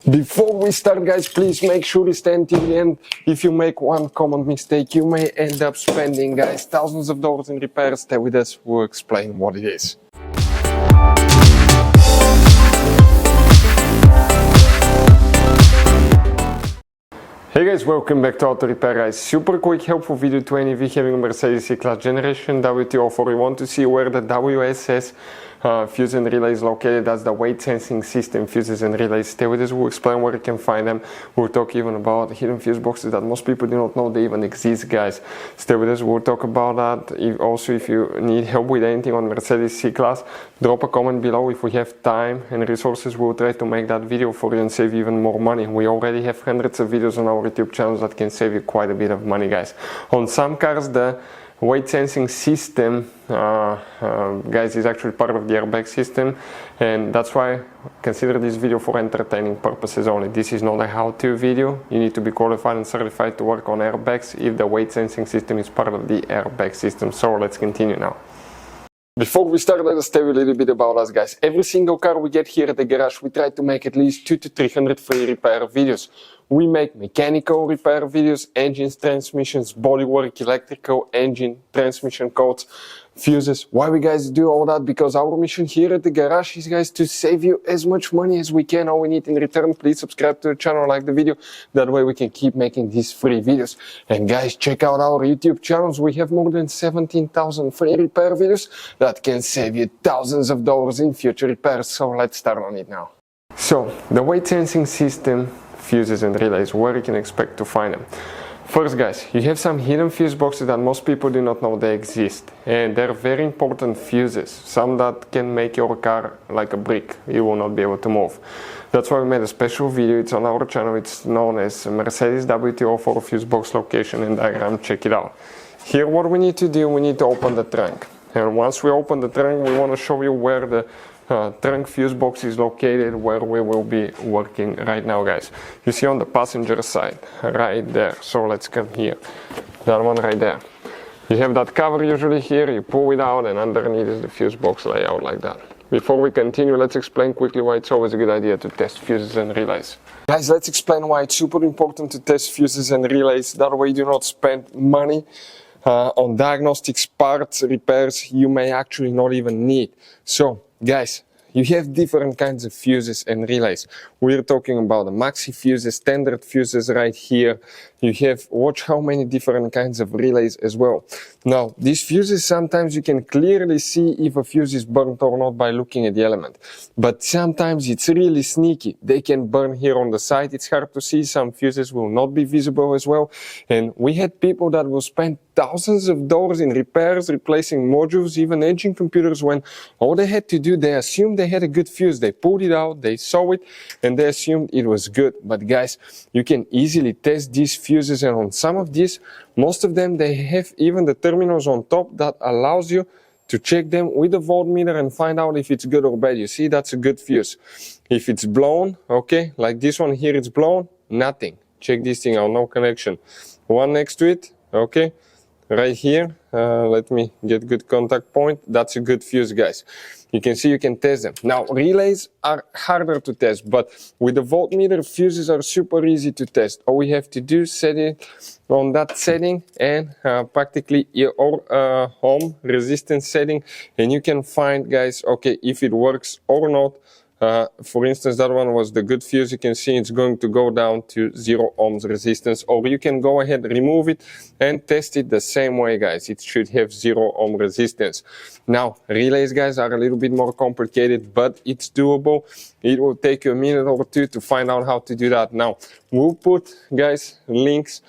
Before we start, guys, please make sure you stay until the end. If you make one common mistake, you may end up spending, guys, thousands of dollars in repairs. Stay with us, we'll explain what it is. Hey guys, welcome back to Auto Repair, guys. Super quick helpful video to any of you having a Mercedes C-Class generation W204. You want to see where the WSS fuse and relay is located. That's the weight sensing system, fuses and relays. Stay with us, we'll explain where you can find them. We'll talk even about hidden fuse boxes that most people do not know they even exist, guys. Stay with us, we'll talk about that. Also, if you need help with anything on Mercedes C-Class, drop a comment below. If we have time and resources, we'll try to make that video for you and save you even more money. We already have hundreds of videos on our YouTube channels that can save you quite a bit of money, guys. On some cars, the weight sensing system, guys, is actually part of the airbag system, and that's why I consider this video for entertaining purposes only. This is not a how-to video. You need to be qualified and certified to work on airbags if the weight sensing system is part of the airbag system. So let's continue now. Before we start, let us tell you a little bit about us, guys. Every single car we get here at the garage, we try to make at least 200 to 300 free repair videos. We make mechanical repair videos, engines, transmissions, bodywork, electrical, engine, transmission codes, fuses. Why we guys do all that? Because our mission here at the garage is, guys, to save you as much money as we can. All we need in return, please subscribe to the channel, like the video. That way we can keep making these free videos. And guys, check out our YouTube channels. We have more than 17,000 free repair videos that can save you thousands of dollars in future repairs. So let's start on it now. So the weight sensing system, fuses and relays, where you can expect to find them. First, guys, you have some hidden fuse boxes that most people do not know they exist, and they're very important fuses, some that can make your car like a brick. You will not be able to move. That's why we made a special video. It's on our channel. It's known as Mercedes W204 fuse box location and diagram. Check it out. Here, what we need to do, we need to open the trunk, and once we open the trunk, we want to show you where the trunk fuse box is located, where we will be working right now, guys. You see on the passenger side, right there. So let's come here, that one right there. You have that cover usually here, you pull it out, and underneath is the fuse box layout like that. Before we continue, let's explain quickly why it's always a good idea to test fuses and relays. Guys, let's explain why it's super important to test fuses and relays. That way you do not spend money on diagnostics, parts, repairs you may actually not even need. So guys, you have different kinds of fuses and relays. We're talking about the maxi fuses, standard fuses right here. You have, watch how many different kinds of relays as well. Now, these fuses, sometimes you can clearly see if a fuse is burnt or not by looking at the element. But sometimes it's really sneaky. They can burn here on the side. It's hard to see. Some fuses will not be visible as well. And we had people that will spend thousands of dollars in repairs, replacing modules, even engine computers, when all they had to do, they assumed they had a good fuse. They pulled it out, they saw it, and they assumed it was good. But guys, you can easily test these fuses, and on some of these, most of them, they have even the terminals on top that allows you to check them with a voltmeter and find out if it's good or bad. You see, that's a good fuse. If it's blown, okay, like this one here, it's blown, nothing. Check this thing out, no connection. One next to it, okay. Right here, let me get good contact point. That's a good fuse, guys. You can see you can test them. Now, relays are harder to test, but with the voltmeter, fuses are super easy to test. All we have to do is set it on that setting and practically your home resistance setting, and you can find, guys, okay, if it works or not. For instance, that one was the good fuse. You can see it's going to go down to 0 ohms resistance, or you can go ahead, remove it and test it the same way, guys. It should have 0 ohm resistance. Now, relays, guys, are a little bit more complicated, but it's doable. It will take you a minute or two to find out how to do that. Now, we'll put, guys, links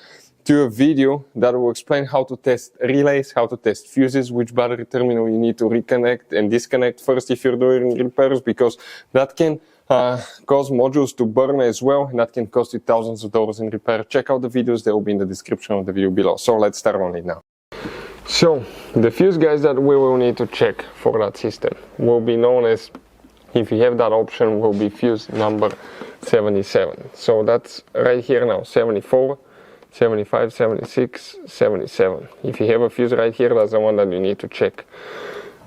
to a video that will explain how to test relays, how to test fuses, which battery terminal you need to reconnect and disconnect first if you're doing repairs, because that can cause modules to burn as well, and that can cost you thousands of dollars in repair. Check out the videos, they will be in the description of the video below. So let's start on it now. So the fuse, guys, that we will need to check for that system will be known as, if you have that option, will be fuse number 77. So that's right here now, 74. 75, 76, 77. If you have a fuse right here, that's the one that you need to check.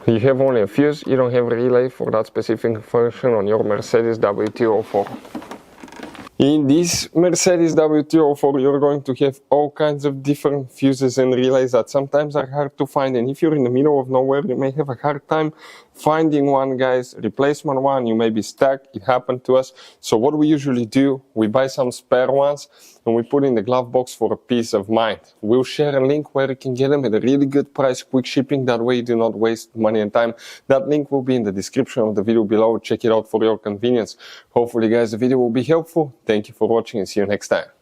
You have only a fuse, you don't have a relay for that specific function on your Mercedes W204. In this Mercedes W204 you're going to have all kinds of different fuses and relays that sometimes are hard to find, and if you're in the middle of nowhere you may have a hard time finding one, guys. Replacement one, you may be stuck. It happened to us. So what we usually do, we buy some spare ones and we put in the glove box for a peace of mind. We'll share a link where you can get them at a really good price, quick shipping, that way you do not waste money and time. That link will be in the description of the video below. Check it out for your convenience. Hopefully guys the video will be helpful. Thank you for watching and see you next time.